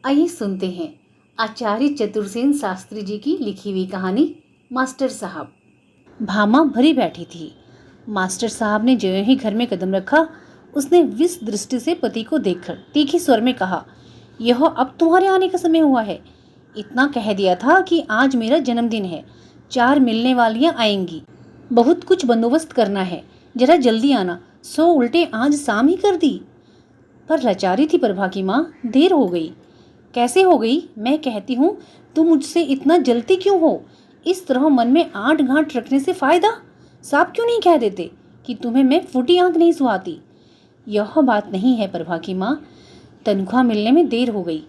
आइए सुनते हैं आचार्य चतुर्सेन शास्त्री जी की लिखी हुई कहानी मास्टर साहब। भामा भरी बैठी थी। मास्टर साहब ने जो ही घर में कदम रखा, उसने विष दृष्टि से पति को देखकर तीखी स्वर में कहा, यह अब तुम्हारे आने का समय हुआ है। इतना कह दिया था कि आज मेरा जन्मदिन है, 4 मिलने वालियां आएंगी, बहुत कुछ बंदोबस्त करना है, जरा जल्दी आना। सो उल्टे आज शाम ही कर दी। पर लाचारी थी प्रभा की माँ, देर हो गई। कैसे हो गई? मैं कहती हूँ, तुम मुझसे इतना जलती क्यों हो? इस तरह मन में आंट गांठ रखने से फायदा? साफ क्यों नहीं कह देते कि तुम्हें मैं फूटी आंख नहीं सुहाती? यह बात नहीं है प्रभा की माँ, तनख्वाह मिलने में देर हो गई।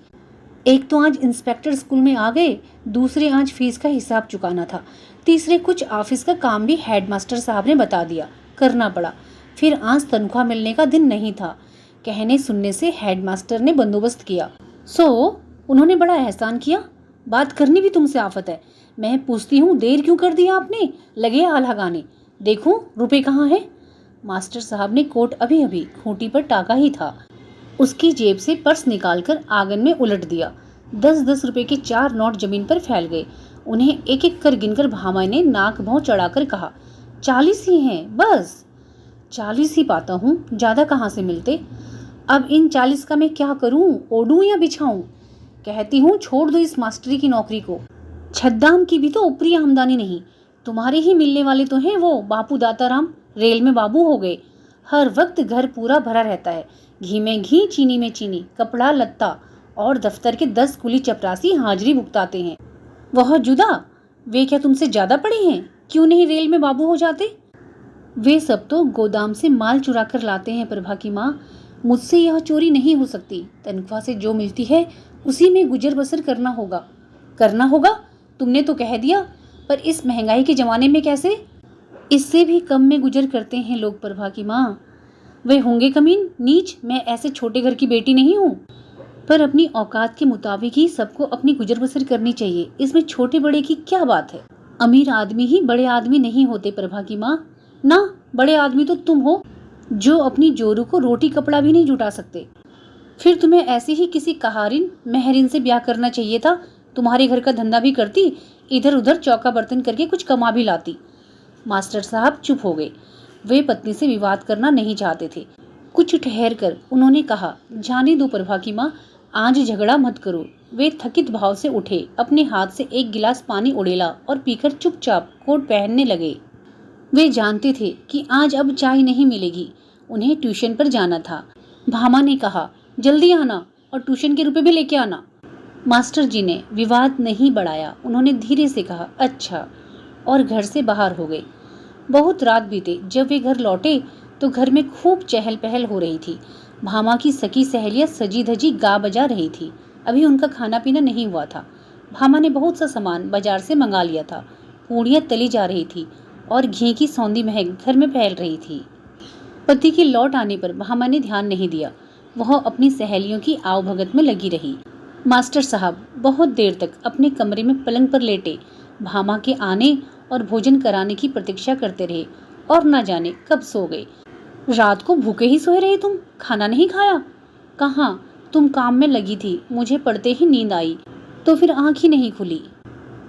एक तो आज इंस्पेक्टर स्कूल में आ गए, दूसरे आज फीस का हिसाब चुकाना था, तीसरे कुछ ऑफिस का काम भी हेडमास्टर साहब ने बता दिया, करना पड़ा। फिर आज तनख्वाह मिलने का दिन नहीं था। कहने सुनने से हेडमास्टर ने बंदोबस्त किया, सो उन्होंने बड़ा एहसान किया। बात करनी भी तुमसे आफत है। मैं पूछती हूँ, देर क्यों कर दिया आपने? लगे आल्हा गाने। देखूं रुपए कहाँ है? मास्टर साहब ने कोट अभी अभी खूंटी पर टाका ही था, उसकी जेब से पर्स निकालकर आंगन में उलट दिया। 10-10 रुपए के 4 नोट जमीन पर फैल गए। उन्हें एक एक कर गिनकर भामा ने नाक भौं चढ़ाकर कहा, 40 ही हैं बस। 40 ही पाता हूँ, ज्यादा कहाँ से मिलते? अब इन 40 का मैं क्या करूं? ओढ़ूं या बिछाऊं? कहती हूँ छोड़ दो इस मास्टरी की नौकरी को। छद्दाम की भी तो ऊपरी आमदनी नहीं। तुम्हारे ही मिलने वाले तो हैं वो बापू दाताराम, रेल में बाबू हो गए। हर वक्त घर पूरा भरा रहता है, घी में घी, चीनी में चीनी, कपड़ा लत्ता, और दफ्तर के 10 कुली चपरासी हाजिरी भुगताते हैं। वह जुदा, वे क्या तुमसे ज्यादा पड़े हैं? क्यों नहीं रेल में बाबू हो जाते? वे सब तो गोदाम से माल चुरा कर लाते हैं प्रभा की माँ। मुझसे यह चोरी नहीं हो सकती। तनख्वाह से जो मिलती है उसी में गुजर बसर करना होगा। करना होगा? तुमने तो कह दिया, पर इस महंगाई के जमाने में कैसे? इससे भी कम में गुजर करते हैं लोग प्रभा की माँ। वे होंगे कमीन, नीच। मैं ऐसे छोटे घर की बेटी नहीं हूँ। पर अपनी औकात के मुताबिक ही सबको अपनी गुजर बसर करनी चाहिए। इसमें छोटे बड़े की क्या बात है? अमीर आदमी ही बड़े आदमी नहीं होते प्रभा की माँ। ना, बड़े आदमी तो तुम हो, जो अपनी जोरू को रोटी कपड़ा भी नहीं जुटा सकते। फिर तुम्हें ऐसे ही किसी कहारिन महरिन से ब्याह करना चाहिए था। तुम्हारे घर का धंधा भी करती, इधर उधर चौका बर्तन करके कुछ कमा भी लाती। मास्टर साहब चुप हो गए। वे पत्नी से विवाद करना नहीं चाहते थे। कुछ ठहर कर उन्होंने कहा, जाने दो प्रभा की माँ, आज झगड़ा मत करो। वे थकित भाव से उठे, अपने हाथ से एक गिलास पानी उड़ेला और पीकर चुपचाप कोट पहनने लगे। वे जानते थे कि आज अब चाय नहीं मिलेगी, उन्हें ट्यूशन पर जाना था। भामा ने कहा, जल्दी आना और ट्यूशन के रुपए भी लेके आना। मास्टर जी ने विवाद नहीं बढ़ाया। उन्होंने धीरे से कहा, अच्छा, और घर से बाहर हो गए। बहुत रात बीते। जब वे घर लौटे तो घर में खूब चहल पहल हो रही थी। भामा की सखी सहेलियां सजी धजी गा बजा रही थी। अभी उनका खाना पीना नहीं हुआ था। भामा ने बहुत सा सामान बाजार से मंगा लिया था। पूड़ियाँ तली जा रही थी और घी की सौंधी महक घर में फैल रही थी। पति के लौट आने पर भामा ने ध्यान नहीं दिया। वह अपनी सहेलियों की आवभगत में लगी रही। मास्टर साहब बहुत देर तक अपने कमरे में पलंग पर लेटे भामा के आने और भोजन कराने की प्रतीक्षा करते रहे, और न जाने कब सो गए। रात को भूखे ही सोए रहे तुम? खाना नहीं खाया? कहाँ, तुम काम में लगी थी। मुझे पड़ते ही नींद आई, तो फिर आँख ही नहीं खुली।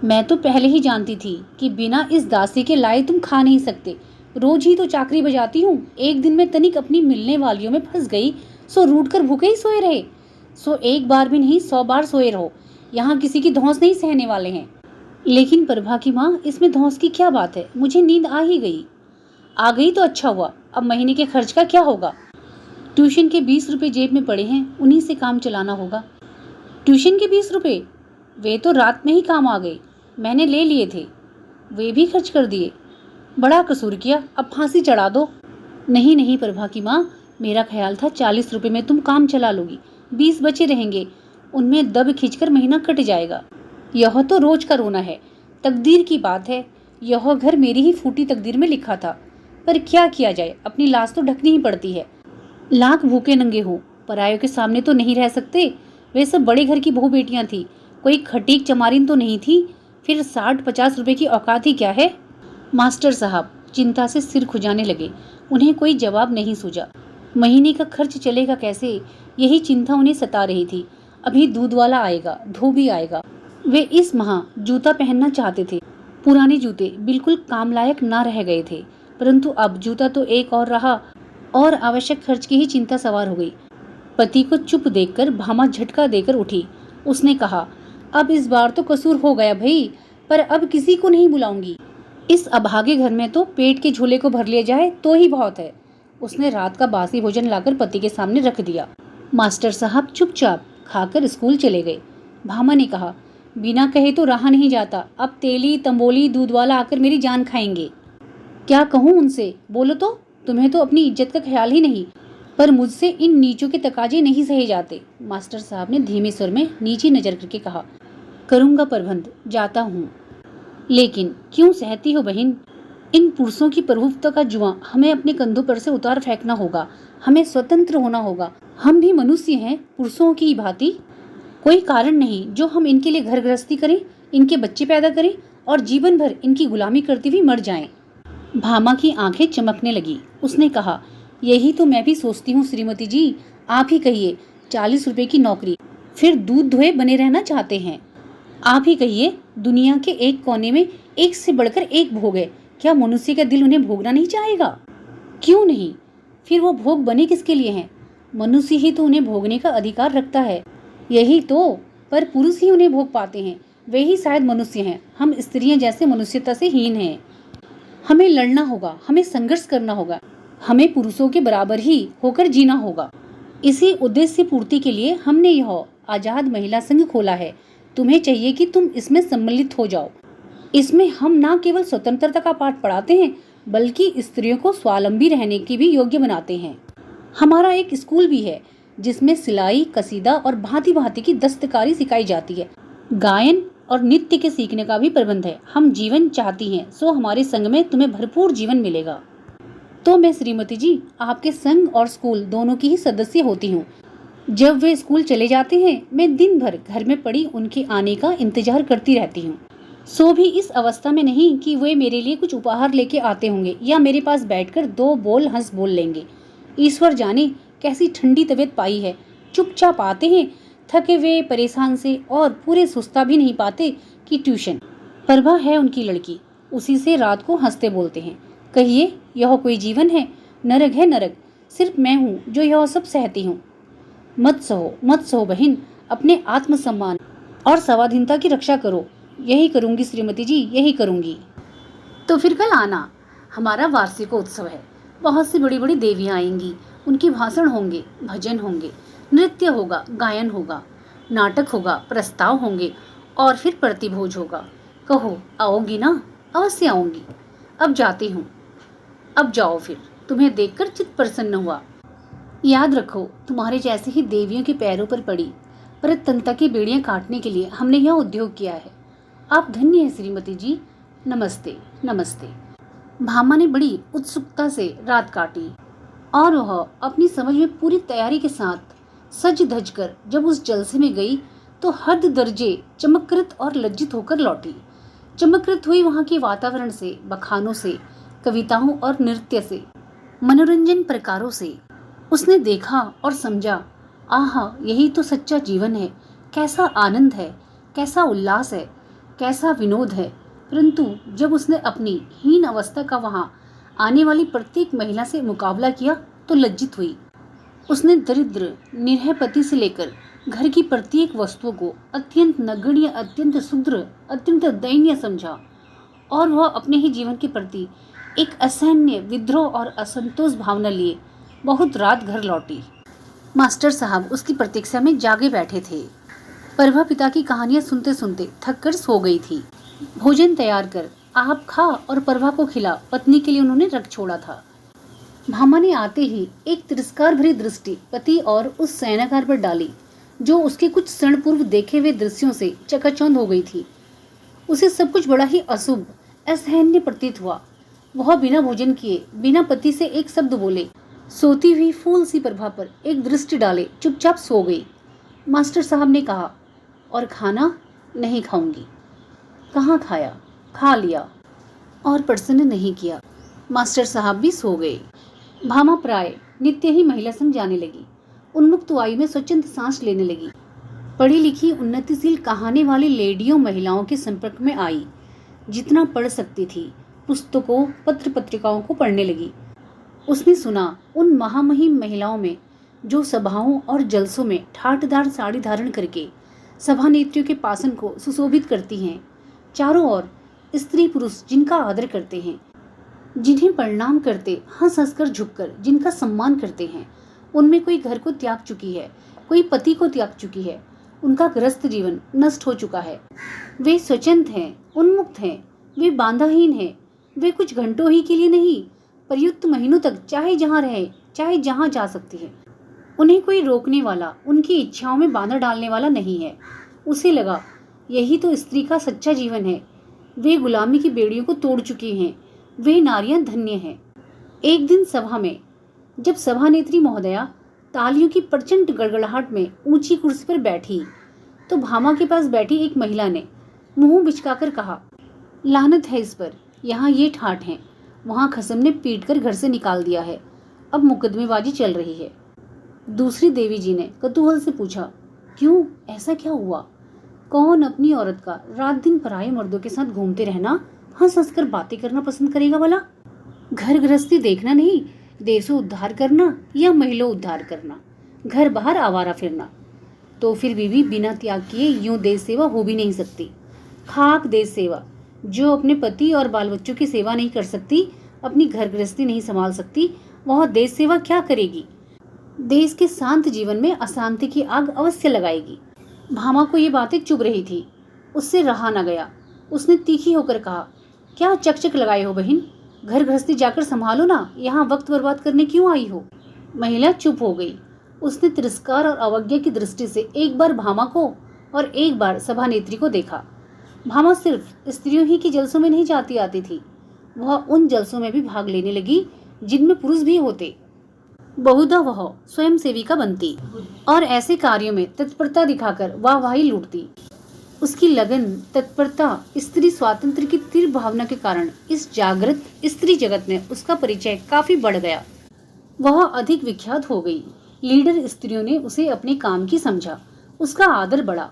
मैं तो पहले ही जानती थी कि बिना इस दासी के लाए तुम खा नहीं सकते। रोज ही तो चाकरी बजाती हूँ। एक दिन में तनिक अपनी मिलने वालियों में फंस गई, सो रूठ कर भूखे ही सोए रहे। सो एक बार भी नहीं, 100 बार सोए रहो। यहाँ किसी की धौंस नहीं सहने वाले हैं। लेकिन प्रभा की माँ, इसमें धौंस की क्या बात है? मुझे नींद आ ही गई। आ गई तो अच्छा हुआ। अब महीने के खर्च का क्या होगा? ट्यूशन के 20 रुपए जेब में पड़े हैं, उन्हीं से काम चलाना होगा। ट्यूशन के 20 रुपए? वे तो रात में ही काम आ गए। मैंने ले लिए थे, वे भी खर्च कर दिए। बड़ा कसूर किया, अब फांसी चढ़ा दो। नहीं नहीं प्रभा की माँ, मेरा ख्याल था 40 रुपए में तुम काम चला लोगी। 20 बचे रहेंगे, उनमें दब खींचकर महीना कट जाएगा। यह तो रोज का रोना है। तकदीर की बात है। यह घर मेरी ही फूटी तकदीर में लिखा था, पर क्या किया जाए, अपनी लाश तो ढकनी ही पड़ती है। लाख भूखे नंगे हो, परायों के सामने तो नहीं रह सकते। वे सब बड़े घर की बहू बेटियां थी, कोई खटीक चमारिन तो नहीं थी। फिर 60-50 रुपए की औकात ही क्या है? मास्टर साहब चिंता से सिर खुजाने लगे। उन्हें कोई जवाब नहीं सूझा। महीने का खर्च चलेगा कैसे, यही चिंता उन्हें सता रही थी। अभी दूध वाला आएगा, धोबी आएगा। वे इस माह जूता पहनना चाहते थे। पुराने जूते बिल्कुल काम लायक ना रह गए थे, परंतु अब जूता तो एक और रहा और आवश्यक खर्च की ही चिंता सवार हो गई। पति को चुप देखकर भामा झटका देकर उठी। उसने कहा, अब इस बार तो कसूर हो गया भई, पर अब किसी को नहीं बुलाऊंगी। इस अभागे घर में तो पेट के झोले को भर लिया जाए तो ही बहुत है। उसने रात का बासी भोजन लाकर पति के सामने रख दिया। मास्टर साहब चुपचाप खाकर स्कूल चले गए। भामा ने कहा, बिना कहे तो रहा नहीं जाता, अब तेली तंबोली दूध वाला आकर मेरी जान खाएंगे। क्या कहूँ उनसे, बोलो तो। तुम्हें तो अपनी इज्जत का ख्याल ही नहीं, पर मुझसे इन नीचों के तकाजे नहीं सहे जाते। मास्टर साहब ने धीमे स्वर में नीची नजर करके कहा, करूंगा प्रबंध, जाता हूँ। लेकिन क्यों सहती हो बहन? इन पुरुषों की प्रभुत्व का जुआ हमें अपने कंधों पर से उतार फेंकना होगा। हमें स्वतंत्र होना होगा। हम भी मनुष्य हैं, पुरुषों की भांति। कोई कारण नहीं जो हम इनके लिए घर गृहस्थी करें, इनके बच्चे पैदा करें और जीवन भर इनकी गुलामी करते हुए मर जाएं। भामा की आंखें चमकने लगी। उसने कहा, यही तो मैं भी सोचती हूँ श्रीमती जी। आप ही कहिए, 40 रुपए की नौकरी, फिर दूध धोए बने रहना चाहते हैं। आप ही कहिए, दुनिया के एक कोने में एक से बढ़कर एक भोग है। क्या मनुष्य का दिल उन्हें भोगना नहीं चाहेगा? क्यों नहीं? फिर वो भोग बने किसके लिए हैं? मनुष्य ही तो उन्हें भोगने का अधिकार रखता है। यही तो, पर पुरुष ही उन्हें भोग पाते हैं। वे ही शायद मनुष्य हैं। हम स्त्रियां जैसे मनुष्यता से हीन हैं। हमें लड़ना होगा, हमें संघर्ष करना होगा, हमें पुरुषों के बराबर ही होकर जीना होगा। इसी उद्देश्य पूर्ति के लिए हमने यह आजाद महिला संघ खोला है। तुम्हें चाहिए कि तुम इसमें सम्मिलित हो जाओ। इसमें हम न केवल स्वतंत्रता का पाठ पढ़ाते हैं, बल्कि स्त्रियों को स्वावलंबी रहने की भी योग्य बनाते हैं। हमारा एक स्कूल भी है जिसमें सिलाई, कसीदा और भांति भांति की दस्तकारी सिखाई जाती है। गायन और नृत्य के सीखने का भी प्रबंध है। हम जीवन चाहती हैं, सो हमारे संघ में तुम्हें भरपूर जीवन मिलेगा। तो मैं श्रीमती जी आपके संघ और स्कूल दोनों की ही सदस्य होती हूँ। जब वे स्कूल चले जाते हैं, मैं दिन भर घर में पड़ी उनके आने का इंतजार करती रहती हूँ। सो भी इस अवस्था में नहीं कि वे मेरे लिए कुछ उपहार लेके आते होंगे या मेरे पास बैठकर दो बोल हंस बोल लेंगे। ईश्वर जाने कैसी ठंडी तबीयत पाई है। चुपचाप आते हैं, थके हुए परेशान से, और पूरे सुस्ता भी नहीं पाते कि ट्यूशन। प्रभा है उनकी लड़की, उसी से रात को हंसते बोलते हैं। कहिए, यह कोई जीवन है? नरक है नरक। सिर्फ मैं हूँ जो यह सब सहती हूँ। मत सहो बहन। अपने आत्मसम्मान और स्वाधीनता की रक्षा करो। यही करूंगी श्रीमती जी, यही करूंगी। तो फिर कल आना, हमारा वार्षिकोत्सव है। बहुत सी बड़ी बड़ी देवियां आएंगी, उनके भाषण होंगे, भजन होंगे, नृत्य होगा, गायन होगा, नाटक होगा, प्रस्ताव होंगे और फिर प्रतिभोज होगा। कहो, आओगी ना? अवश्य आऊंगी। अब जाती हूँ। अब जाओ फिर, तुम्हें देखकर चित्त प्रसन्न हुआ। याद रखो, तुम्हारे जैसे ही देवियों के पैरों पर पड़ी परतंता की बेड़ियां काटने के लिए हमने यह उद्योग किया है। आप धन्य हैं श्रीमती जी। नमस्ते नमस्ते। भामा ने बड़ी उत्सुकता से रात काटी और वह अपनी समझ में पूरी तैयारी के साथ सज धज कर जब उस जलसे में गई तो हद दर्जे चमत्कृत और लज्जित होकर लौटी। चमत्कृत हुई वहाँ के वातावरण से, बखानों से, कविताओं और नृत्य से, मनोरंजन प्रकारों से। उसने देखा और समझा, आहा, यही तो सच्चा जीवन है। कैसा आनंद है, कैसा उल्लास है, कैसा विनोद है। परंतु जब उसने अपनी हीन अवस्था का वहां आने वाली प्रत्येक महिला से मुकाबला किया तो लज्जित हुई। उसने दरिद्र निरह पति से लेकर घर की प्रत्येक वस्तुओं को अत्यंत नगण्य, अत्यंत क्षुद्र, अत्यंत दयनीय समझा और वह अपने ही जीवन के प्रति एक असहनीय विद्रोह और असंतोष भावना लिए बहुत रात घर लौटी। मास्टर साहब उसकी प्रतीक्षा में जागे बैठे थे। प्रभा पिता की कहानियां सुनते सुनते थक कर सो गई थी। भोजन तैयार कर आप खा और प्रभा को खिला, पत्नी के लिए उन्होंने रख छोड़ा था। भामा ने आते ही एक तिरस्कार भरी दृष्टि पति और उस शयनागार पर डाली जो उसके कुछ क्षण पूर्व देखे हुए दृश्यों से चकाचौंध हो गई थी। उसे सब कुछ बड़ा ही अशुभ, असहनीय प्रतीत हुआ। वह बिना भोजन किए, बिना पति से एक शब्द बोले, सोती हुई फूल सी प्रभा पर एक दृष्टि डाले चुपचाप सो गई। मास्टर साहब ने कहा, और खाना? नहीं खाऊंगी। कहाँ खाया? खा लिया और प्रसन्न नहीं किया। मास्टर साहब भी सो गए। भामा प्राय नित्य ही महिला संग जाने लगी। उन्मुक्त वायु में स्वच्छंद सांस लेने लगी। पढ़ी लिखी उन्नतिशील कहानी वाली लेडियों महिलाओं के संपर्क में आई। जितना पढ़ सकती थी पुस्तकों पत्र पत्रिकाओं को पढ़ने लगी। उसने सुना उन महामहिम महिलाओं में जो सभाओं और जलसों में ठाटदार साड़ी धारण करके सभा नेत्रियों के पासन को सुशोभित करती हैं। चारों ओर स्त्री पुरुष जिनका आदर करते हैं, जिन्हें प्रणाम करते हंस हंसकर झुककर जिनका सम्मान करते हैं। उनमें कोई घर को त्याग चुकी है, कोई पति को त्याग चुकी है। उनका गृहस्थ जीवन नष्ट हो चुका है। वे स्वच्छंद हैं, उन्मुक्त हैं, वे बांधाहीन हैं। वे कुछ घंटों ही के लिए नहीं, प्रयुक्त महीनों तक चाहे जहाँ रहे चाहे जहाँ जा सकती है। उन्हें कोई रोकने वाला, उनकी इच्छाओं में बांधा डालने वाला नहीं है। उसे लगा यही तो स्त्री का सच्चा जीवन है। वे गुलामी की बेड़ियों को तोड़ चुकी हैं। वे नारियां धन्य हैं। एक दिन सभा में जब सभानेत्री महोदया तालियों की प्रचंड गड़गड़ाहट में ऊंची कुर्सी पर बैठी तो भामा के पास बैठी एक महिला ने मुंह बिचकाकर कहा, लानत है इस पर, यहाँ ये ठाठ हैं, वहाँ खसम ने पीट कर घर से निकाल दिया है, अब मुकदमेबाजी चल रही है। दूसरी देवी जी ने कतूहल से पूछा, क्यों, ऐसा क्या हुआ? कौन अपनी औरत का रात दिन पराये मर्दों के साथ घूमते रहना, हंस हंस कर बातें करना पसंद करेगा भला? घर गृहस्थी देखना नहीं, देशों उद्धार करना या महिला उद्धार करना, घर बाहर आवारा फिरना। तो फिर बीवी बिना त्याग किए यूं देश सेवा हो भी नहीं सकती। खाक देश सेवा, जो अपने पति और बाल बच्चों की सेवा नहीं कर सकती, अपनी घर गृहस्थी नहीं संभाल सकती, वह देश सेवा क्या करेगी? देश के शांत जीवन में अशांति की आग अवश्य लगाएगी। भामा को ये बातें चुभ रही थी, उससे रहा न गया। उसने तीखी होकर कहा, क्या चकचक लगाए हो बहन, घर गृहस्थी जाकर संभालो ना, यहाँ वक्त बर्बाद करने क्यों आई हो? महिला चुप हो गई। उसने तिरस्कार और अवज्ञा की दृष्टि से एक बार भामा को और एक बार सभानेत्री को देखा। भामा सिर्फ स्त्रियों ही की जलसों में नहीं जाती आती थी, वह उन जलसों में भी भाग लेने लगी जिनमें पुरुष भी होते। बहुधा वह स्वयं सेविका बनती और ऐसे कार्यों में तत्परता दिखाकर वाहवाही लूटती। उसकी लगन, तत्परता, स्त्री स्वातंत्र्य की तीव्र भावना के कारण इस जागृत स्त्री जगत में उसका परिचय काफी बढ़ गया। वह अधिक विख्यात हो गई। लीडर स्त्रियों ने उसे अपने काम की समझा, उसका आदर बढ़ा।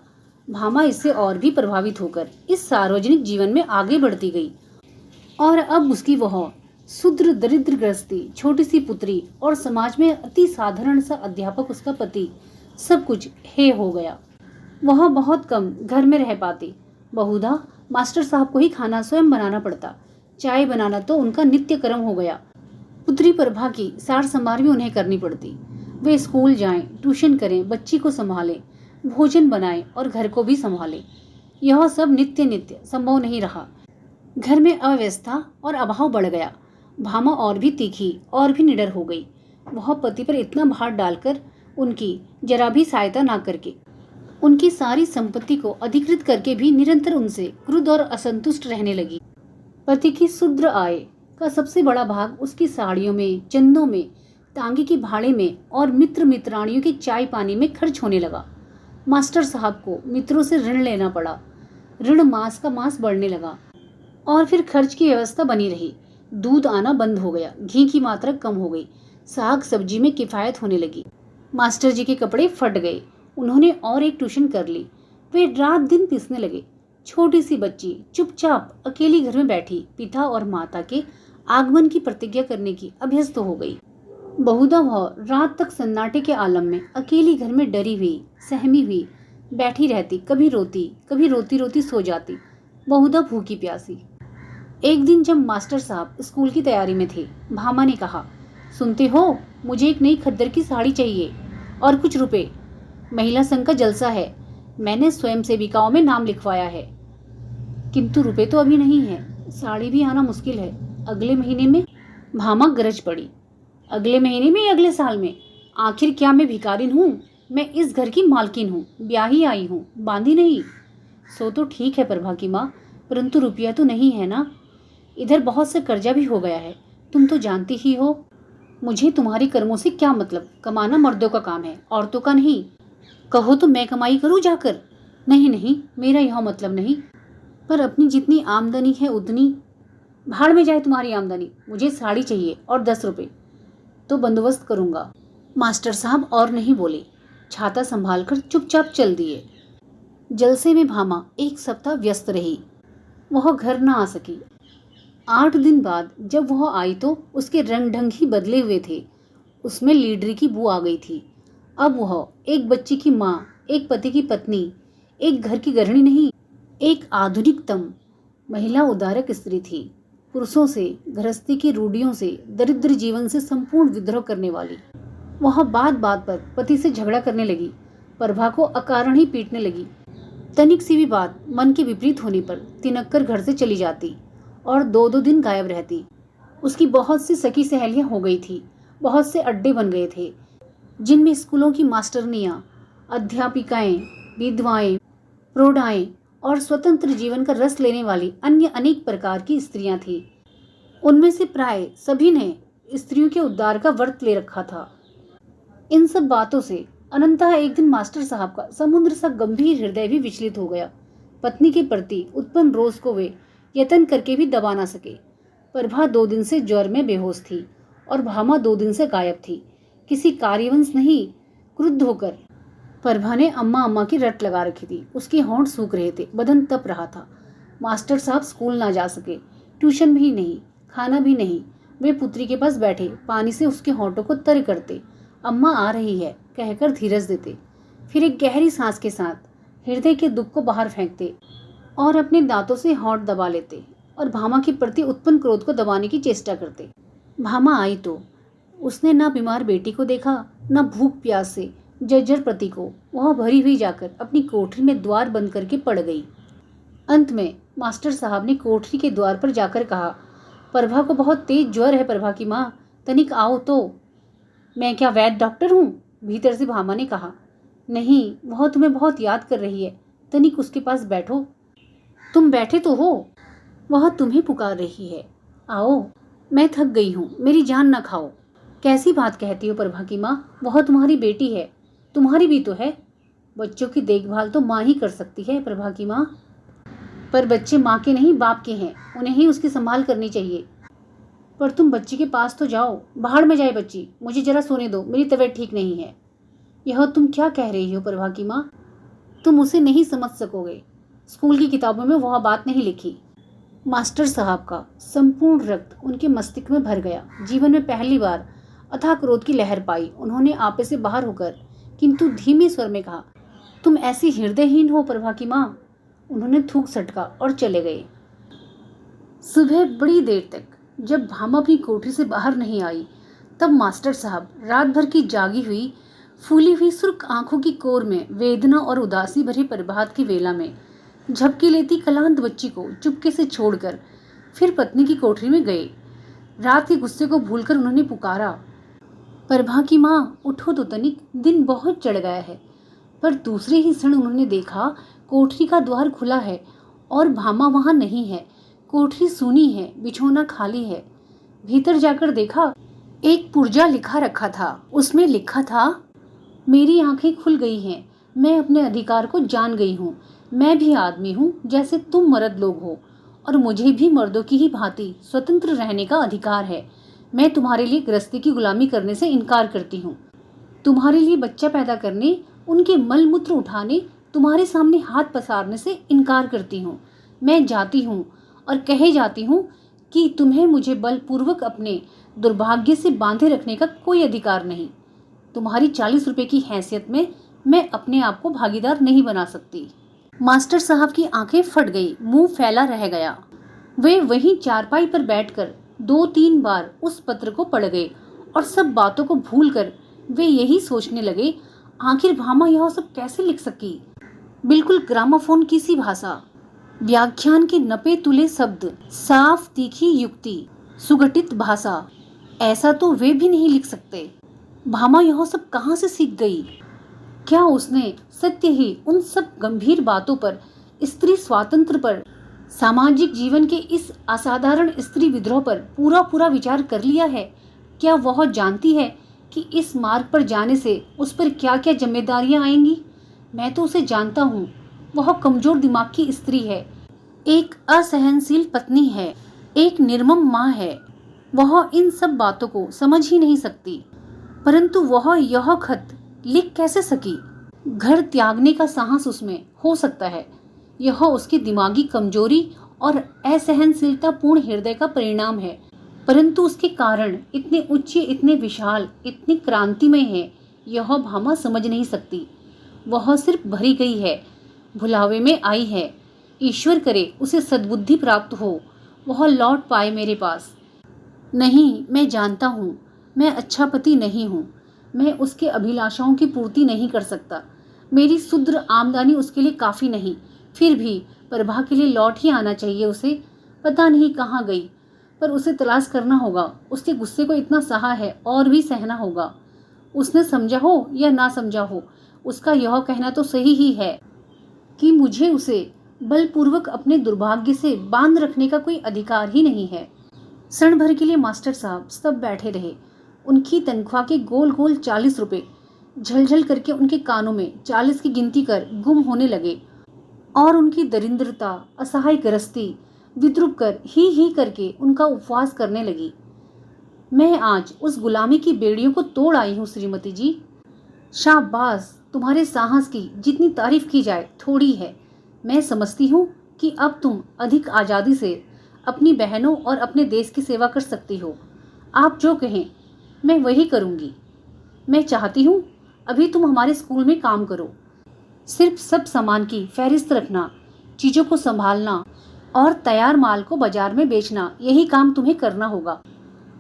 भामा इससे और भी प्रभावित होकर इस सार्वजनिक जीवन में आगे बढ़ती गई और अब उसकी वह शूद्र दरिद्र गृहस्थी, छोटी सी पुत्री और समाज में अति साधारण सा अध्यापक उसका पति, सब कुछ हे हो गया। वह बहुत कम घर में रह पाती। बहुधा मास्टर साहब को ही खाना स्वयं बनाना पड़ता। चाय बनाना तो उनका नित्य कर्म हो गया। पुत्री प्रभा की सार संभार भी उन्हें करनी पड़ती। वे स्कूल जाएं, ट्यूशन करें, बच्ची को संभालें, भोजन बनाएं और घर को भी संभालें। यह सब नित्य नित्य संभव नहीं रहा। घर में अव्यवस्था और अभाव बढ़ गया। भामा और भी तीखी और भी निडर हो गई। वह पति पर इतना भार डालकर उनकी जरा भी सहायता ना करके, उनकी सारी संपत्ति को अधिकृत करके भी निरंतर उनसे क्रुद्ध और असंतुष्ट रहने लगी। पति की शुद्र आय का सबसे बड़ा भाग उसकी साड़ियों में, चंदों में, तांगे की भाड़े में और मित्र मित्राणियों के चाय पानी में खर्च होने लगा। मास्टर साहब को मित्रों से ऋण लेना पड़ा। ऋण मास का मास बढ़ने लगा और फिर खर्च की व्यवस्था बनी रही। दूध आना बंद हो गया, घी की मात्रा कम हो गई, साग सब्जी में किफायत होने लगी। मास्टर जी के कपड़े फट गए। उन्होंने और एक ट्यूशन कर ली। वे रात दिन पीसने लगे। छोटी सी बच्ची चुपचाप अकेली घर में बैठी पिता और माता के आगमन की प्रतिज्ञा करने की अभ्यस्त हो गई। बहुधा वह रात तक सन्नाटे के आलम में अकेली घर में डरी हुई, सहमी हुई बैठी रहती। कभी रोती रोती सो जाती, बहुधा भूखी प्यासी। एक दिन जब मास्टर साहब स्कूल की तैयारी में थे, भामा ने कहा, सुनते हो, मुझे एक नई खद्दर की साड़ी चाहिए और कुछ रुपए। महिला संघ का जलसा है, मैंने स्वयं सेविकाओं में नाम लिखवाया है, किंतु रुपए तो अभी नहीं है। साड़ी भी आना मुश्किल है, अगले महीने में। भामा गरज पड़ी, अगले महीने में या अगले साल में? आखिर क्या मैं भिखारिन हूँ? मैं इस घर की मालकिन हूँ, ब्याही आई हूँ, बांधी नहीं। सो तो ठीक है प्रभा की माँ, परंतु रुपया तो नहीं है ना। इधर बहुत से कर्जा भी हो गया है, तुम तो जानती ही हो। मुझे तुम्हारी कर्मों से क्या मतलब? कमाना मर्दों का काम है, औरतों का नहीं। कहो तो मैं कमाई करूँ जाकर? नहीं, मेरा यह मतलब नहीं, पर अपनी जितनी आमदनी है उतनी। भाड़ में जाए तुम्हारी आमदनी, मुझे साड़ी चाहिए और 10 रुपए तो बंदोबस्त करूंगा। मास्टर साहब और नहीं बोले, छाता संभाल कर चुपचाप चल दिए। जलसे में भामा एक सप्ताह व्यस्त रही। वह घर न आ सकी। 8 दिन बाद जब वह आई तो उसके रंग ढंग ही बदले हुए थे। उसमें लीडरी की बू आ गई थी। अब वह एक बच्चे की माँ, एक पति की पत्नी, एक घर की गृहिणी नहीं, एक आधुनिकतम महिला उदारक स्त्री थी। पुरुषों से, गृहस्थी की रूढ़ियों से, दरिद्र जीवन से संपूर्ण विद्रोह करने वाली। वह बात बात पर पति से झगड़ा करने लगी। प्रभा को अकारण ही पीटने लगी। तनिक सी भी बात मन के विपरीत होने पर तिनक कर घर से चली जाती और 2-2 दिन गायब रहती। उसकी बहुत सी सखी सहेलियां हो गई थी। बहुत से अड्डे बन गए थे जिनमें स्कूलों की मास्टरनियां, अध्यापिकाएं, विधवाएं, प्रौढ़ाएं और स्वतंत्र जीवन का रस लेने वाली अन्य अनेक प्रकार की स्त्रियां थीं। उनमें से प्राय सभी ने स्त्रियों के उद्धार का व्रत ले रखा था। इन सब बातों से अनंतः एक दिन मास्टर साहब का समुद्र सा गंभीर हृदय भी विचलित हो गया। पत्नी के प्रति उत्पन्न रोष को वे यत्न करके भी दबा ना सके। प्रभा 2 दिन से ज्वर में बेहोश थी और भामा 2 दिन से गायब थी। किसी कार्यवंश नहीं, क्रुद्ध होकर प्रभा ने अम्मा अम्मा की रट लगा रखी थी। उसके होंठ सूख रहे थे, बदन तप रहा था। मास्टर साहब स्कूल ना जा सके, ट्यूशन भी नहीं, खाना भी नहीं। वे पुत्री के पास बैठे पानी से उसके होंठों को तर करते, अम्मा आ रही है कहकर धीरज देते। फिर एक गहरी सांस के साथ हृदय के दुख को बाहर फेंकते और अपने दांतों से होंठ दबा लेते और भामा के प्रति उत्पन्न क्रोध को दबाने की चेष्टा करते। भामा आई तो उसने न बीमार बेटी को देखा, न भूख प्यास से जर्जर पति को। वह भरी हुई जाकर अपनी कोठरी में द्वार बंद करके पड़ गई। अंत में मास्टर साहब ने कोठरी के द्वार पर जाकर कहा, प्रभा को बहुत तेज ज्वर है प्रभा की माँ, तनिक आओ तो। मैं क्या वैद्य डॉक्टर हूँ? भीतर से भामा ने कहा। नहीं, वह तुम्हें बहुत याद कर रही है, तनिक उसके पास बैठो। तुम बैठे तो हो, वह तुम्हें पुकार रही है। आओ, मैं थक गई हूँ, मेरी जान न खाओ। कैसी बात कहती हो प्रभा की माँ, वह तुम्हारी बेटी है, तुम्हारी भी तो है। बच्चों की देखभाल तो माँ ही कर सकती है प्रभा की माँ। पर बच्चे माँ के नहीं बाप के हैं, उन्हें ही उसकी संभाल करनी चाहिए। पर तुम बच्ची के पास तो जाओ। बाहर में जाए बच्ची, मुझे जरा सोने दो, मेरी तबीयत ठीक नहीं है। यह तुम क्या कह रही हो प्रभा की माँ? तुम उसे नहीं समझ सकोगे। स्कूल की किताबों में वह बात नहीं लिखी। मास्टर साहब का संपूर्ण रक्त उनके मस्तिष्क में भर गया। जीवन में पहली बार अथाह क्रोध की लहर पाई। उन्होंने आपे से बाहर होकर किंतु धीमे स्वर में कहा, तुम ऐसी हृदयहीन हो प्रभा की माँ। उन्होंने थूक सटका और चले गए। सुबह बड़ी देर तक जब भामा अपनी कोठरी से बाहर नहीं आई, तब मास्टर साहब रात भर की जागी हुई, फूली हुई सुर्ख आंखों की कोर में वेदना और उदासी भरी प्रभात की वेला में झपकी लेती कलांत बच्ची को चुपके से छोड़कर फिर पत्नी की कोठरी में गए। रात के गुस्से को भूलकर उन्होंने पुकारा, प्रभा की माँ उठो तो तनिक, दिन बहुत चढ़ गया है। पर दूसरे ही क्षण उन्होंने देखा कोठरी का द्वार खुला है और भामा वहां नहीं है। कोठरी सूनी है, बिछौना खाली है। भीतर जाकर देखा, एक पुर्जा लिखा रखा था। उसमें लिखा था, मेरी आंखें खुल गई हैं, मैं अपने अधिकार को जान गई हूँ। मैं भी आदमी हूँ जैसे तुम मर्द लोग हो, और मुझे भी मर्दों की ही भांति स्वतंत्र रहने का अधिकार है। मैं तुम्हारे लिए गृहस्थी की गुलामी करने से इनकार करती हूँ। तुम्हारे लिए बच्चा पैदा करने, उनके मल मूत्र उठाने, तुम्हारे सामने हाथ पसारने से इनकार करती हूँ। मैं जाती हूँ और कहे जाती हूँ कि तुम्हें मुझे बलपूर्वक अपने दुर्भाग्य से बांधे रखने का कोई अधिकार नहीं। तुम्हारी 40 रुपए की हैसियत में मैं अपने आप को भागीदार नहीं बना सकती। मास्टर साहब की आंखें फट गई, मुंह फैला रह गया। वे वहीं चारपाई पर बैठकर 2-3 बार उस पत्र को पढ़ गए और सब बातों को भूलकर वे यही सोचने लगे, आखिर भामा यह सब कैसे लिख सकी। बिल्कुल ग्रामाफोन की सी भाषा, व्याख्यान के नपे तुले शब्द, साफ तीखी युक्ति, सुगठित भाषा, ऐसा तो वे भी नहीं लिख सकते। भामा यह सब कहाँ से सीख गई? क्या उसने सत्य ही उन सब गंभीर बातों पर, स्त्री स्वातंत्र पर, सामाजिक जीवन के इस असाधारण स्त्री विद्रोह पर पूरा विचार कर लिया है? क्या वह जानती है कि इस मार्ग पर जाने से उस पर क्या क्या जिम्मेदारियां आएंगी? मैं तो उसे जानता हूँ। वह कमजोर दिमाग की स्त्री है, एक असहनशील पत्नी है, एक निर्मम माँ है। वह इन सब बातों को समझ ही नहीं सकती। परंतु वह यह खत लिख कैसे सकी? घर त्यागने का साहस उसमें हो सकता है। यह उसकी दिमागी कमजोरी और असहनशीलता पूर्ण हृदय का परिणाम है, परंतु उसके कारण इतने उच्च, इतने विशाल, इतने क्रांतिमय है, यह भामा समझ नहीं सकती। वह सिर्फ भरी गई है, भुलावे में आई है। ईश्वर करे उसे सद्बुद्धि प्राप्त हो, वह लौट पाए मेरे पास। नहीं, मैं जानता हूँ, मैं अच्छा पति नहीं हूँ। मैं उसके अभिलाषाओं की पूर्ति नहीं कर सकता। मेरी शुद्र आमदनी उसके लिए काफ़ी नहीं। फिर भी प्रभा के लिए लौट ही आना चाहिए उसे। पता नहीं कहाँ गई, पर उसे तलाश करना होगा। उसके गुस्से को इतना सहा है और भी सहना होगा। उसने समझा हो या ना समझा हो, उसका यह कहना तो सही ही है कि मुझे उसे बलपूर्वक अपने दुर्भाग्य से बांध रखने का कोई अधिकार ही नहीं है। क्षण भर के लिए मास्टर साहब सब बैठे रहे। उनकी तनख्वाह के गोल गोल 40 रुपए झलझल करके उनके कानों में 40 की गिनती कर गुम होने लगे और उनकी दरिद्रता, असहाय गृहस्थी विद्रूप कर ही करके उनका उपवास करने लगी। मैं आज उस गुलामी की बेड़ियों को तोड़ आई हूँ श्रीमती जी। शाबाश, तुम्हारे साहस की जितनी तारीफ की जाए थोड़ी है। मैं समझती हूँ कि अब तुम अधिक आज़ादी से अपनी बहनों और अपने देश की सेवा कर सकती हो। आप जो कहें मैं वही करूँगी। मैं चाहती हूँ अभी तुम हमारे स्कूल में काम करो। सिर्फ सब सामान की फहरिस्त रखना, चीज़ों को संभालना और तैयार माल को बाजार में बेचना, यही काम तुम्हें करना होगा।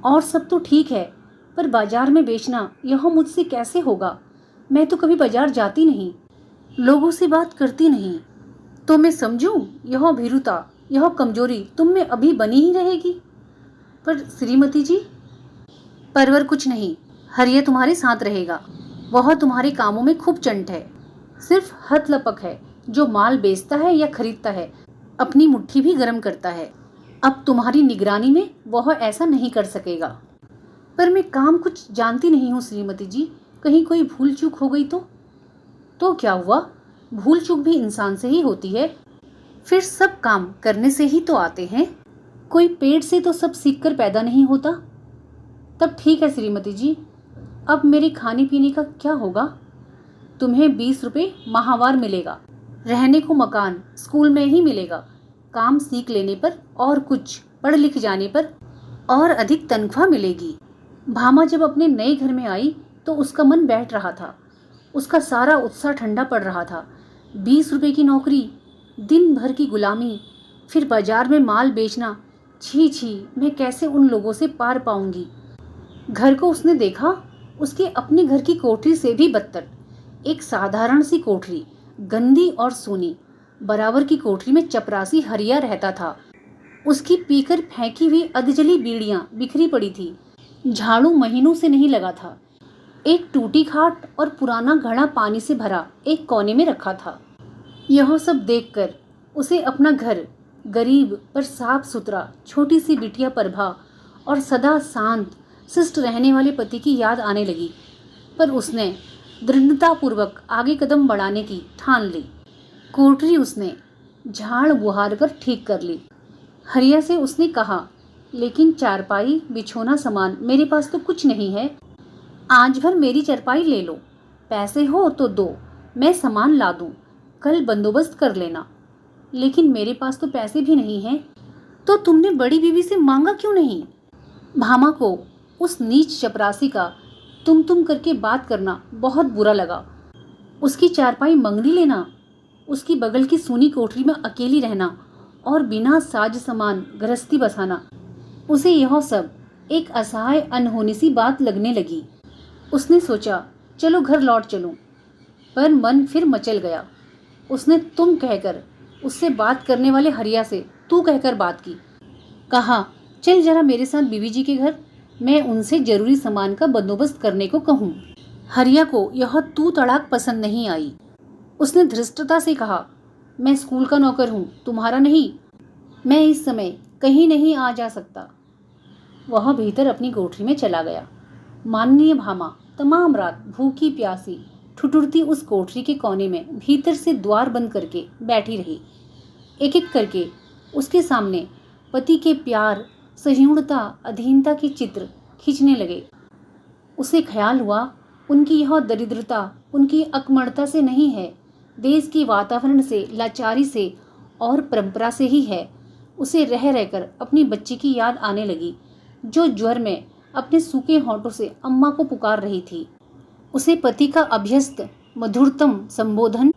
और सब तो ठीक है, पर बाजार में बेचना यह मुझसे कैसे होगा? मैं तो कभी बाजार जाती नहीं, लोगों से बात करती नहीं। तो मैं समझूं यह भीरुता, यह कमजोरी तुम में अभी बनी ही रहेगी। पर श्रीमती जी, परवर कुछ नहीं, हरिया तुम्हारे साथ रहेगा। वह तुम्हारे कामों में खूब चंट है, सिर्फ हथ लपक है। जो माल बेचता है या खरीदता है, अपनी मुट्ठी भी गर्म करता है। अब तुम्हारी निगरानी में वह ऐसा नहीं कर सकेगा। पर मैं काम कुछ जानती नहीं हूँ श्रीमती जी, कहीं कोई भूल चूक हो गई तो क्या हुआ? भूल चूक भी इंसान से ही होती है। फिर सब काम करने से ही तो आते हैं। कोई पेट से तो सब सीख कर पैदा नहीं होता। तब ठीक है श्रीमती जी, अब मेरे खाने पीने का क्या होगा? तुम्हें 20 रुपये माहवार मिलेगा। रहने को मकान स्कूल में ही मिलेगा। काम सीख लेने पर और कुछ पढ़ लिख जाने पर और अधिक तनख्वाह मिलेगी। भामा जब अपने नए घर में आई तो उसका मन बैठ रहा था। उसका सारा उत्साह ठंडा पड़ रहा था। 20 रुपये की नौकरी, दिन भर की गुलामी, फिर बाजार में माल बेचना। छी छी, मैं कैसे उन लोगों से पार पाऊंगी? घर को उसने देखा, उसके अपने घर की कोठरी से भी बदतर। एक साधारण सी कोठरी, गंदी और सूनी। बराबर की कोठरी में चपरासी हरिया रहता था। उसकी पीकर फेंकी हुई अधजली बीड़ियां बिखरी पड़ी थी। झाड़ू महीनों से नहीं लगा था। एक टूटी खाट और पुराना घड़ा पानी से भरा एक कोने में रखा था। यह सब देखकर उसे अपना घर, गरीब पर साफ सुथरा, छोटी सी बिटिया प्रभा और सदा शांत शिष्ट रहने वाले पति की याद आने लगी। पर उसने दृढ़तापूर्वक आगे कदम बढ़ाने की ठान ली। कोठरी उसने झाड़ बुहार कर ठीक कर ली। हरिया से उसने कहा, लेकिन चारपाई बिछोना सामान मेरे पास तो कुछ नहीं है। आज भर मेरी चारपाई ले लो, पैसे हो तो दो, मैं सामान ला दूं, कल बंदोबस्त कर लेना। लेकिन मेरे पास तो पैसे भी नहीं हैं। तो तुमने बड़ी बीवी से मांगा क्यों नहीं? भामा को उस नीच चपरासी का तुम करके बात करना बहुत बुरा लगा। उसकी चारपाई मंगनी लेना, उसकी बगल की सूनी कोठरी में अकेली रहना और बिना साज सामान गृहस्थी बसाना, उसे यह सब एक असहाय अनहोनी सी बात लगने लगी। उसने सोचा, चलो घर लौट चलूं, पर मन फिर मचल गया। उसने तुम कहकर उससे बात करने वाले हरिया से तू कहकर बात की। कहा, चल जरा मेरे साथ बीवी जी के घर, मैं उनसे जरूरी सामान का बंदोबस्त करने को कहूँ। हरिया को यह तू तड़ाक पसंद नहीं आई। उसने धृष्टता से कहा, मैं स्कूल का नौकर हूँ, तुम्हारा नहीं। मैं इस समय कहीं नहीं आ जा सकता। वह भीतर अपनी कोठरी में चला गया। माननीय भामा तमाम रात भूखी प्यासी ठुठुरती उस कोठरी के कोने में भीतर से द्वार बंद करके बैठी रही। एक एक करके उसके सामने पति के प्यार, सहिष्णुता, अधीनता के चित्र खींचने लगे। उसे ख्याल हुआ उनकी यह दरिद्रता उनकी अकमणता से नहीं है, देश के वातावरण से, लाचारी से और परंपरा से ही है। उसे रह रहकर अपनी बच्ची की याद आने लगी, जो ज्वर में अपने सूखे होंठों से अम्मा को पुकार रही थी। उसे पति का अभ्यस्त मधुरतम संबोधन,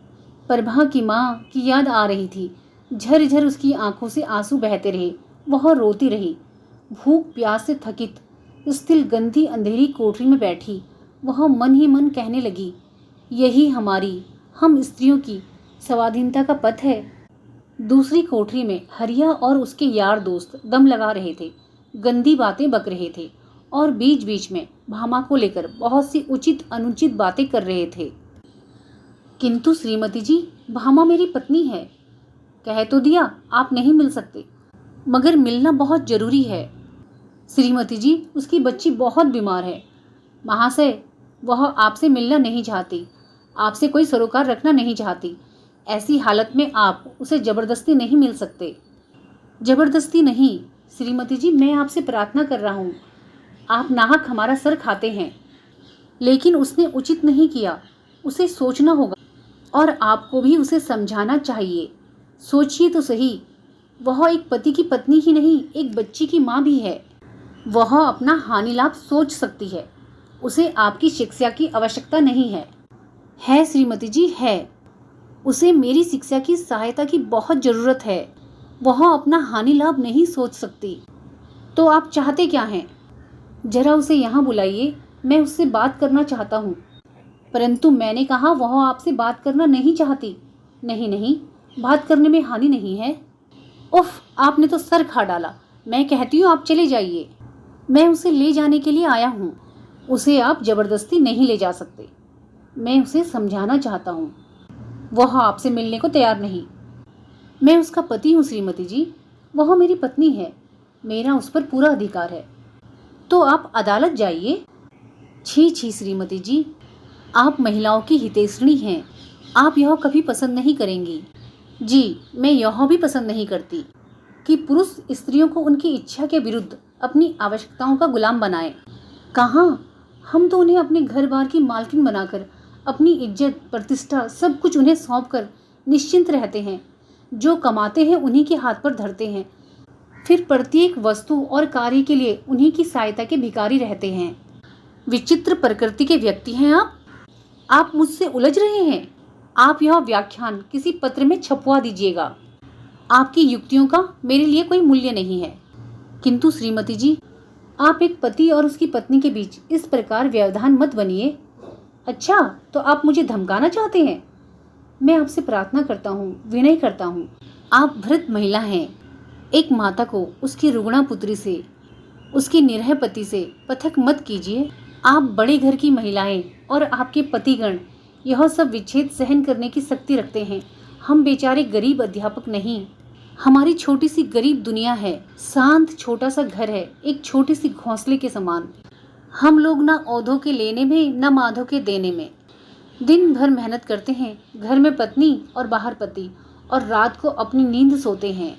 प्रभा की माँ की याद आ रही थी। झरझर उसकी आंखों से आंसू बहते रहे। वह रोती रही। भूख प्यास से थकित स्थिर गंदी अंधेरी कोठरी में बैठी वह मन ही मन कहने लगी, यही हमारी, हम स्त्रियों की स्वाधीनता का पथ है। दूसरी कोठरी में हरिया और उसके यार दोस्त दम लगा रहे थे, गंदी बातें बक रहे थे और बीच बीच में भामा को लेकर बहुत सी उचित अनुचित बातें कर रहे थे। किंतु श्रीमती जी, भामा मेरी पत्नी है। कह तो दिया आप नहीं मिल सकते, मगर मिलना बहुत जरूरी है। श्रीमती जी, उसकी बच्ची बहुत बीमार है। महाशय, वह आपसे मिलना नहीं चाहती, आपसे कोई सरोकार रखना नहीं चाहती। ऐसी हालत में आप उसे जबरदस्ती नहीं मिल सकते। जबरदस्ती नहीं श्रीमती जी, मैं आपसे प्रार्थना कर रहा हूँ। आप नाहक हमारा सर खाते हैं, लेकिन उसने उचित नहीं किया। उसे सोचना होगा और आपको भी उसे समझाना चाहिए। सोचिए तो सही, वह एक पति की पत्नी ही नहीं, एक बच्ची की माँ भी है। वह अपना हानि लाभ सोच सकती है। उसे आपकी शिक्षा की आवश्यकता नहीं है। है श्रीमती जी, है। उसे मेरी शिक्षा की सहायता की बहुत जरूरत है। वह अपना हानि लाभ नहीं सोच सकती। तो आप चाहते क्या हैं? जरा उसे यहाँ बुलाइए, मैं उससे बात करना चाहता हूँ। परंतु मैंने कहा वह आपसे बात करना नहीं चाहती। नहीं नहीं, बात करने में हानि नहीं है। उफ, आपने तो सर खा डाला। मैं कहती हूँ आप चले जाइए। मैं उसे ले जाने के लिए आया हूँ। उसे आप जबरदस्ती नहीं ले जा सकते। मैं उसे समझाना चाहता हूँ। वह आपसे मिलने को तैयार नहीं। मैं उसका पति हूँ श्रीमती जी। वह मेरी पत्नी है। मेरा उस पर पूरा अधिकार है। तो आप अदालत जाइए। छी छी श्रीमती जी, आप महिलाओं की हितैषिणी हैं। आप यह कभी पसंद नहीं करेंगी। जी, मैं यह भी पसंद नहीं करती कि पुरुष स्त्रियों को उनकी इच्छा के विरुद्ध अपनी आवश्यकताओं का गुलाम बनाए। कहाँ, हम तो उन्हें अपने घर बार की मालकिन बनाकर अपनी इज्जत प्रतिष्ठा सब कुछ उन्हें सौंप कर निश्चिंत रहते हैं। जो कमाते हैं उन्हीं के हाथ पर धरते हैं। फिर प्रत्येक वस्तु और कार्य के लिए उन्हीं की सहायता के भिखारी रहते हैं। विचित्र प्रकृति के व्यक्ति हैं आप मुझसे उलझ रहे हैं। आप यह व्याख्यान किसी पत्र में छपवा दीजिएगा। आपकी युक्तियों का मेरे लिए कोई मूल्य नहीं है। किंतु श्रीमती जी, आप एक पति और उसकी पत्नी के बीच इस प्रकार व्यवधान मत बनिए। अच्छा, तो आप मुझे धमकाना चाहते हैं? मैं आपसे प्रार्थना करता हूँ, विनय करता हूँ। आप वृद्ध महिला हैं। एक माता को उसकी रुग्णा पुत्री से, उसके निरह पति से पृथक मत कीजिए। आप बड़े घर की महिलाएं और आपके पतिगण यह सब विच्छेद सहन करने की शक्ति रखते हैं। हम बेचारे गरीब अध्यापक नहीं। हमारी छोटी सी गरीब दुनिया है। शांत छोटा सा घर है, एक छोटी सी घोंसले के समान। हम लोग ना औधों के लेने में, न माधों के देने में। दिन भर मेहनत करते हैं, घर में पत्नी और बाहर पति, और रात को अपनी नींद सोते हैं।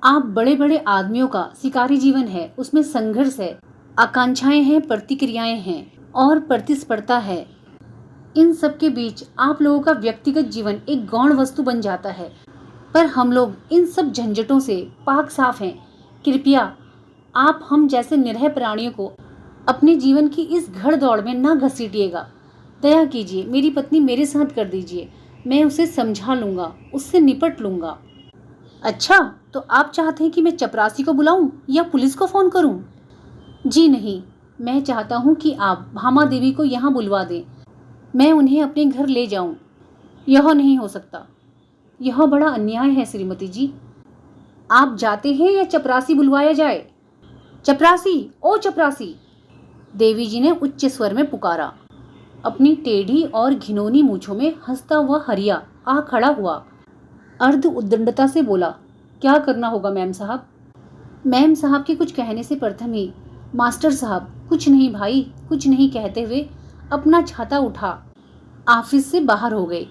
आप बड़े बड़े आदमियों का शिकारी जीवन है, उसमें संघर्ष है, आकांक्षाएं हैं, प्रतिक्रियाएं हैं और प्रतिस्पर्धा है। इन सब के बीच आप लोगों का व्यक्तिगत जीवन एक गौण वस्तु बन जाता है। पर हम लोग इन सब झंझटों से पाक साफ हैं। कृपया आप हम जैसे निरह प्राणियों को अपने जीवन की इस घड़ दौड़ में ना घसीटिएगा। दया कीजिए, मेरी पत्नी मेरे साथ कर दीजिए। मैं उसे समझा लूँगा, उससे निपट लूँगा। अच्छा, तो आप चाहते हैं कि मैं चपरासी को बुलाऊं या पुलिस को फ़ोन करूं? जी नहीं, मैं चाहता हूं कि आप भामा देवी को यहाँ बुलवा दें। मैं उन्हें अपने घर ले जाऊं। यह नहीं हो सकता। यह बड़ा अन्याय है श्रीमती जी। आप जाते हैं या चपरासी बुलवाया जाए? चपरासी, ओ चपरासी! देवी जी ने उच्च स्वर में पुकारा। अपनी टेढ़ी और घिनौनी मूछों में हंसता हुआ हरिया आ खड़ा हुआ। अर्ध उद्दंडता से बोला, क्या करना होगा मैम साहब? मैम साहब के कुछ कहने से प्रथम ही मास्टर साहब कुछ नहीं भाई, कुछ नहीं कहते हुए अपना छाता उठा ऑफिस से बाहर हो गए।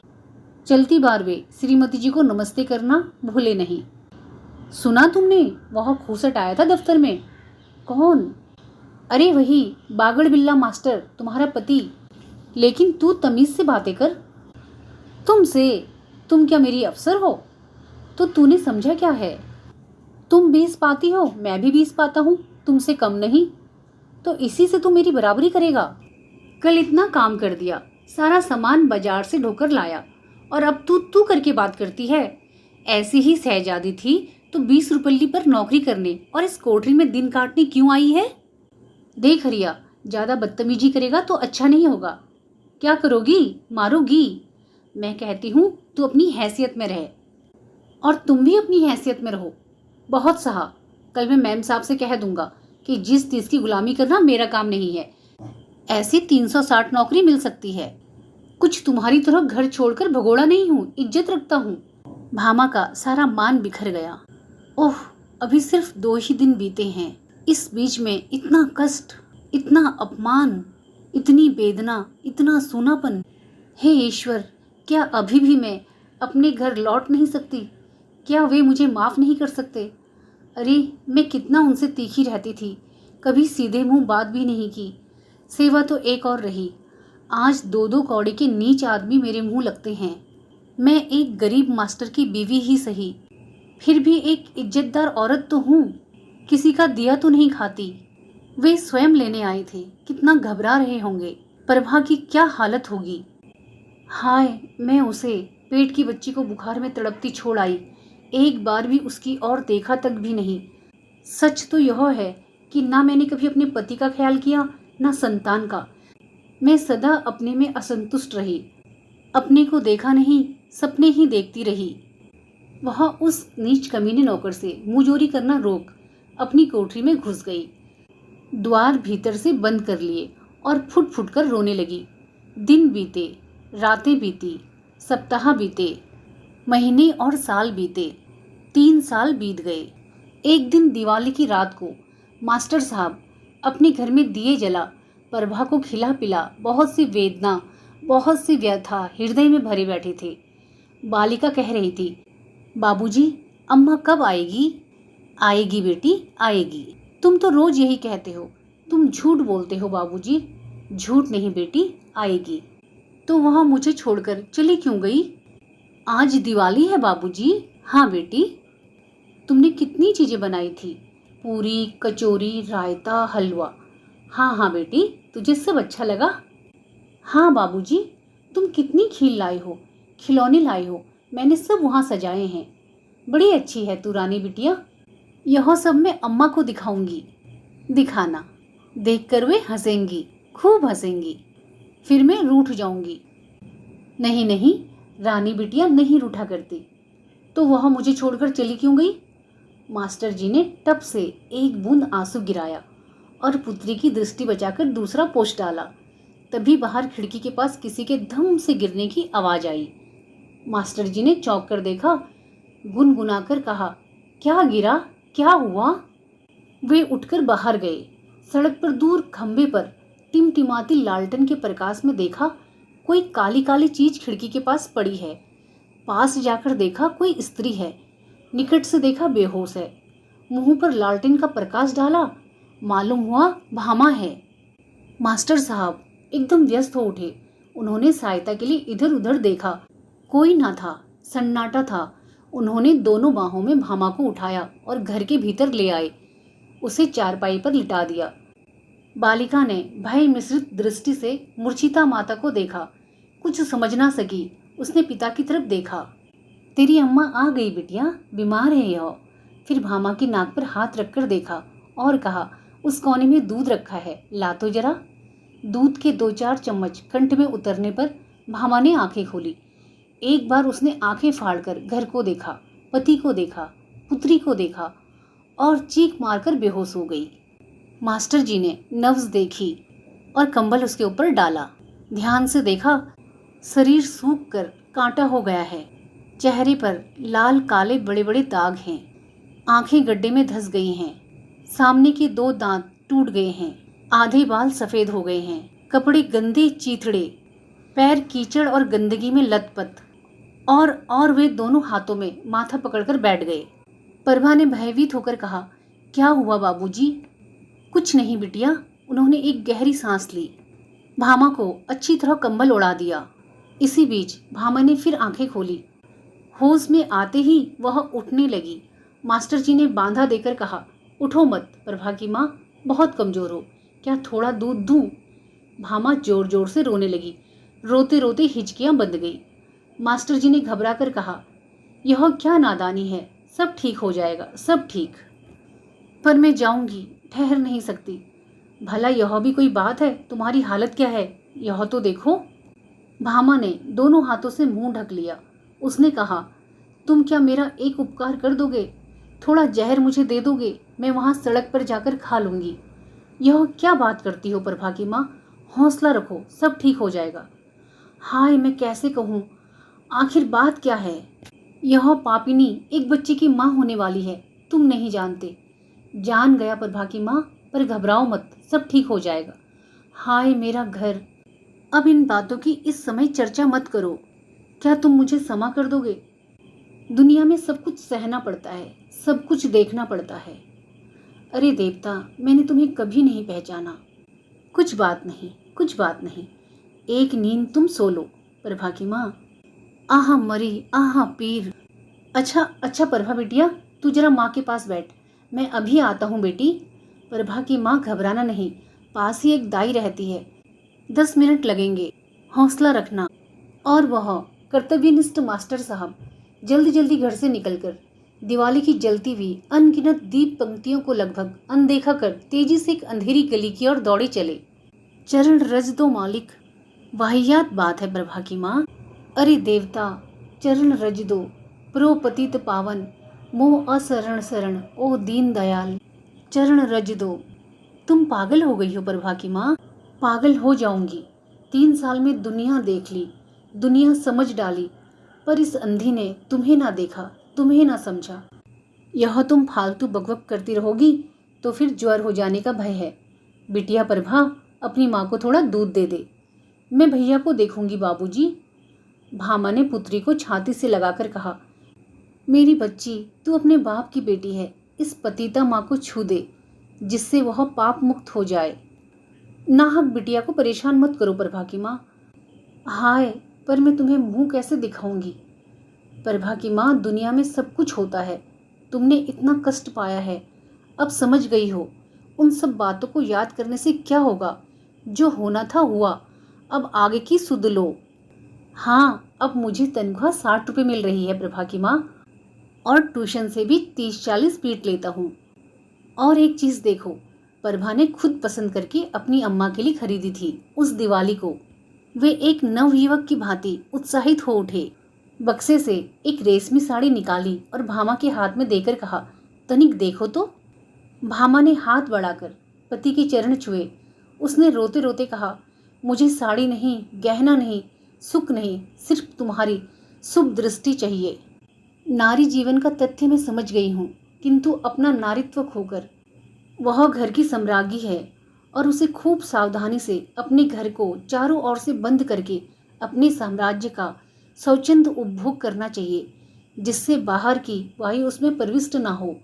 चलती बार वे श्रीमती जी को नमस्ते करना भूले नहीं। सुना तुमने, वह खूसट आया था दफ्तर में? कौन? अरे वही बागड़ बिल्ला मास्टर, तुम्हारा पति। लेकिन तू तमीज से बातें कर। तुमसे? तुम क्या मेरी अफसर हो? तो तूने समझा क्या है? तुम 20 पाती हो, मैं भी 20 पाता हूँ, तुमसे कम नहीं। तो इसी से तू मेरी बराबरी करेगा? कल इतना काम कर दिया, सारा सामान बाजार से ढोकर लाया, और अब तू तू करके बात करती है। ऐसी ही शहजादी थी तो 20 रुपये पर नौकरी करने और इस कोठरी में दिन काटने क्यों आई है? देख रिया, ज्यादा बदतमीजी करेगा तो अच्छा नहीं होगा। क्या करोगी? मारोगी? मैं कहती हूँ तू अपनी हैसियत में रहे, और तुम भी अपनी हैसियत में रहो। बहुत सहा, कल मैं मैम साहब से कह दूंगा कि जिस चीज की गुलामी करना मेरा काम नहीं है। ऐसी 360 नौकरी मिल सकती है। कुछ तुम्हारी तरह घर छोड़कर भगोड़ा नहीं हूँ, इज्जत रखता हूँ। भामा का सारा मान बिखर गया। ओह, अभी सिर्फ 2 ही दिन बीते हैं, इस बीच में इतना कष्ट, इतना अपमान, इतनी वेदना, इतना सूनापन। हे ईश्वर, क्या अभी भी मैं अपने घर लौट नहीं सकती? क्या वे मुझे माफ नहीं कर सकते? अरे, मैं कितना उनसे तीखी रहती थी, कभी सीधे मुंह बात भी नहीं की। सेवा तो एक और रही, आज 2-2 कौड़ी के नीच आदमी मेरे मुंह लगते हैं। मैं एक गरीब मास्टर की बीवी ही सही, फिर भी एक इज्जतदार औरत तो हूँ, किसी का दिया तो नहीं खाती। वे स्वयं लेने आए थे, कितना घबरा रहे होंगे, प्रभा की क्या हालत होगी। हाय, मैं उसे, पेट की बच्ची को बुखार में तड़पती छोड़ आई, एक बार भी उसकी ओर देखा तक भी नहीं। सच तो यह है कि ना मैंने कभी अपने पति का ख्याल किया, ना संतान का। मैं सदा अपने में असंतुष्ट रही, अपने को देखा नहीं, सपने ही देखती रही। वह उस नीच कमीने नौकर से मुंहजोरी करना रोक अपनी कोठरी में घुस गई, द्वार भीतर से बंद कर लिए और फुट फुट कर रोने लगी। दिन बीते, रातें बीती, सप्ताह बीते, महीने और साल बीते, 3 साल बीत गए। एक दिन दिवाली की रात को मास्टर साहब अपने घर में दिए जला प्रभा को खिला पिला बहुत सी वेदना, बहुत सी व्यथा हृदय में भरे बैठे थे। बालिका कह रही थी, बाबूजी, अम्मा कब आएगी? आएगी बेटी, आएगी। तुम तो रोज यही कहते हो, तुम झूठ बोलते हो बाबूजी। झूठ नहीं बेटी, आएगी। तो वह मुझे छोड़कर चली क्यों गई? आज दिवाली है बाबूजी। हाँ बेटी। तुमने कितनी चीजें बनाई थी, पूरी, कचौरी, रायता, हलवा। हाँ हाँ बेटी, तुझे सब अच्छा लगा? हाँ बाबूजी। तुम कितनी खील लाए हो, खिलौने लाए हो, मैंने सब वहाँ सजाए हैं। बड़ी अच्छी है तू रानी बिटिया। यह सब मैं अम्मा को दिखाऊंगी। दिखाना, देखकर वे हंसेंगी, खूब हंसेंगी, फिर मैं रूठ जाऊंगी। नहीं नहीं, रानी बिटिया नहीं रूठा करती। तो वह मुझे छोड़कर चली क्यों गई? मास्टर जी ने टप से एक बूंद आंसू गिराया और पुत्री की दृष्टि बचाकर दूसरा पोछ डाला। तभी बाहर खिड़की के पास किसी के धम से गिरने की आवाज आई। मास्टर जी ने चौंक कर देखा, गुनगुनाकर कहा, क्या गिरा, क्या हुआ? वे उठकर बाहर गए। सड़क पर दूर खंबे पर टिमटिमाती लालटेन के प्रकाश में देखा, कोई काली काली चीज खिड़की के पास पड़ी है। पास जाकर देखा, कोई स्त्री है। निकट से देखा, बेहोश है। मुंह पर लालटेन का प्रकाश डाला, मालूम हुआ भामा है। मास्टर साहब एकदम व्यस्त हो उठे। उन्होंने सहायता के लिए इधर उधर देखा, कोई ना था, सन्नाटा था। उन्होंने दोनों बाहों में भामा को उठाया और घर के भीतर ले आए, उसे चारपाई पर लिटा दिया। बालिका ने भय मिश्रित दृष्टि से मूर्छिता माता को देखा, कुछ समझ ना सकी। उसने पिता की तरफ देखा। तेरी अम्मा आ गई बिटिया, बीमार है यह। फिर भामा की नाक पर हाथ रखकर देखा और कहा, उस कोने में दूध रखा है, ला तो जरा। दूध के 2-4 चम्मच कंठ में उतरने पर भामा ने आंखें खोली। एक बार उसने आंखें फाड़कर घर को देखा, पति को देखा, पुत्री को देखा और चीख मारकर बेहोश हो गई। मास्टर जी ने नब्ज देखी और कंबल उसके ऊपर डाला। ध्यान से देखा, शरीर सूख कर कांटा हो गया है। चेहरे पर लाल काले बड़े बड़े दाग हैं। आंखें गड्ढे में धंस गई हैं। सामने के 2 दांत टूट गए हैं। आधे बाल सफेद हो गए हैं। कपड़े गंदे चीथड़े, पैर कीचड़ और गंदगी में लथपथ, और वे दोनों हाथों में माथा पकड़कर बैठ गए। प्रभा ने भयभीत होकर कहा, क्या हुआ बाबूजी? कुछ नहीं बिटिया। उन्होंने एक गहरी सांस ली। भामा को अच्छी तरह कंबल उड़ा दिया। इसी बीच भामा ने फिर आंखें खोली। होश में आते ही वह उठने लगी। मास्टर जी ने बांधा देकर कहा, उठो मत प्रभा की माँ, बहुत कमजोर हो, क्या थोड़ा दूध दूं? भामा जोर जोर से रोने लगी। रोते रोते हिचकियां बंध गई। मास्टर जी ने घबरा कर कहा, यह क्या नादानी है, सब ठीक हो जाएगा, सब ठीक। पर मैं जाऊंगी, ठहर नहीं सकती। भला यह भी कोई बात है, तुम्हारी हालत क्या है, यह तो देखो। भामा ने दोनों हाथों से मुंह ढक लिया। उसने कहा, तुम क्या मेरा एक उपकार कर दोगे? थोड़ा जहर मुझे दे दोगे, मैं वहां सड़क पर जाकर खा लूंगी। यह क्या बात करती हो प्रभा की माँ, हौसला रखो, सब ठीक हो जाएगा। हाय, मैं कैसे कहूँ, आखिर बात क्या है? यह पापिनी एक बच्चे की माँ होने वाली है, तुम नहीं जानते। जान गया प्रभा की माँ, पर घबराओ मत, सब ठीक हो जाएगा। हाय मेरा घर, अब इन बातों की इस समय चर्चा मत करो। क्या तुम मुझे क्षमा कर दोगे? दुनिया में सब कुछ सहना पड़ता है, सब कुछ देखना पड़ता है। अरे देवता, मैंने तुम्हें कभी नहीं पहचाना। कुछ बात नहीं, कुछ बात नहीं, एक नींद तुम सो लो प्रभा की माँ। आहा मरी, आहा पीर। अच्छा अच्छा प्रभा बिटिया, तू जरा माँ के पास बैठ, मैं अभी आता हूँ बेटी। प्रभा की माँ, घबराना नहीं, पास ही एक दाई रहती है, 10 मिनट लगेंगे, हौसला रखना। और वह कर्तव्यनिष्ठ मास्टर साहब जल्दी जल्दी घर से निकलकर दिवाली की जलती हुई अनगिनत दीप पंक्तियों को लगभग अनदेखा कर तेजी से एक अंधेरी गली की ओर दौड़े चले। चरण रज दो मालिक। वाहियात बात है प्रभा की माँ। अरे देवता, चरण रज दो, प्रो पतित पावन, मोह असरण शरण, ओ दीन दयाल, चरण रज दो। तुम पागल हो गई हो प्रभा की माँ। पागल हो जाऊंगी। 3 साल में दुनिया देख ली, दुनिया समझ डाली, पर इस अंधी ने तुम्हें ना देखा, तुम्हें ना समझा। यह तुम फालतू बकबक करती रहोगी तो फिर ज्वर हो जाने का भय है। बिटिया प्रभा, अपनी माँ को थोड़ा दूध दे दे। मैं भैया को देखूंगी बाबूजी। भामा ने पुत्री को छाती से लगाकर कहा, मेरी बच्ची, तू अपने बाप की बेटी है, इस पतिता माँ को छू दे, जिससे वह पाप मुक्त हो जाए। नाहक बिटिया को परेशान मत करो प्रभा की माँ। हाय, पर मैं तुम्हें मुंह कैसे दिखाऊंगी? प्रभा की माँ, दुनिया में सब कुछ होता है, तुमने इतना कष्ट पाया है, अब समझ गई हो। उन सब बातों को याद करने से क्या होगा? जो होना था हुआ, अब आगे की सुध लो। हाँ, अब मुझे तनख्वाह 60 रुपये मिल रही है प्रभा की माँ, और ट्यूशन से भी 30-40 पीट लेता हूँ। और एक चीज देखो, प्रभा ने खुद पसंद करके अपनी अम्मा के लिए खरीदी थी उस दिवाली को। वे एक नवयुवक की भांति उत्साहित हो उठे, बक्से से एक रेशमी साड़ी निकाली और भामा के हाथ में देकर कहा, तनिक देखो तो। भामा ने हाथ बढ़ाकर पति के चरण छुए। उसने रोते रोते कहा, मुझे साड़ी नहीं, गहना नहीं, सुख नहीं, सिर्फ तुम्हारी शुभ दृष्टि चाहिए। नारी जीवन का तथ्य मैं समझ गई हूँ, किंतु अपना नारित्व खोकर वह घर की सम्राज्ञी है और उसे खूब सावधानी से अपने घर को चारों ओर से बंद करके अपने साम्राज्य का स्वच्छंद उपभोग करना चाहिए, जिससे बाहर की वायु उसमें प्रविष्ट ना हो।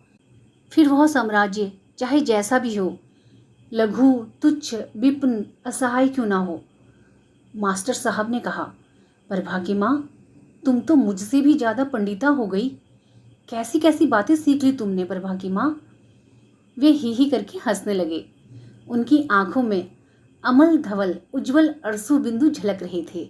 फिर वह साम्राज्य चाहे जैसा भी हो, लघु, तुच्छ, विपन्न, असहाय क्यों ना हो। मास्टर साहब ने कहा, प्रभा की माँ, तुम तो मुझसे भी ज्यादा पंडिता हो गई। कैसी कैसी बातें सीख ली तुमने प्रभा की माँ। वे ही करके हंसने लगे। उनकी आंखों में अमल धवल उज्जवल अरसू बिंदु झलक रहे थे।